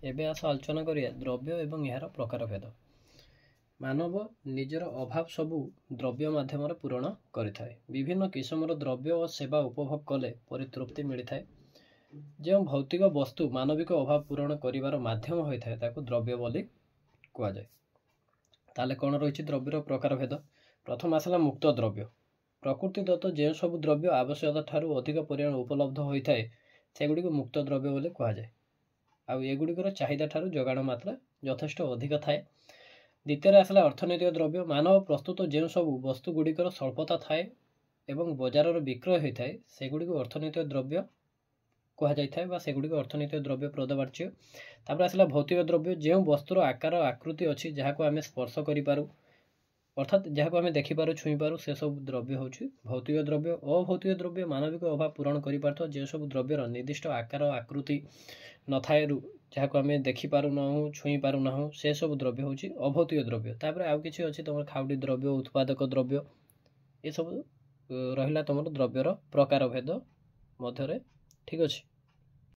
एबे आस आलोचना करिया द्रव्य एवं यार प्रकार भेद। मानव निजर अभाव सबू द्रव्य माध्यम पूरण करिथाए। विभिन्न किस्मर द्रव्य और सेवा उपभोग कले परितृप्ति मिलता है। जो भौतिक वस्तु मानविक अभाव पूरण करिवार माध्यम होता है ताकू द्रव्य बोली कहुए। ताले कौन रही द्रव्यर प्रकार भेद। प्रथम आसला मुक्त द्रव्य। प्रकृति दत्त जो सब द्रव्य आवश्यकता ठारू अधिक परिमाण उपलब्ध होता है सेगुड़ी को मुक्त द्रव्य बोली कहुए। आउ एगुड़िकर चाहिदा ठारू जोगाण मात्रा यथेष्ट अधिक थाए। द्वितीय आसला अर्थनैतिक द्रव्य। मानव प्रस्तुत जो सब वस्तु गुड़िकर स्वल्पता थाए एवं बजार विक्रय होता है सेगुड़ी को अर्थनैतिक द्रव्य कहुए सेगुड़ी अर्थनैतिक द्रव्य प्रदवाच्य। तापर आसला भौतिक द्रव्य। जो वस्तुर आकार आकृति अच्छी जहाँ को आम स्पर्श करूँ अर्थात जहाँ को आम देखिपार छुईपार से सब द्रव्य हूँ भौतिक द्रव्य। अभौतिक द्रव्य मानविक अभाव पूरण कर जो सब द्रव्यर निर्दिष्ट आकार आकृति न थाए जहाँ को आम देखिपारूना छुई पारूना से सब द्रव्य हूँ अभौतिक द्रव्य। तापर आउ कि अच्छी तुम खाउटी द्रव्य उत्पादक द्रव्य ये सब रहा तुम द्रव्यर प्रकार भेद मध्य ठीक अच्छे।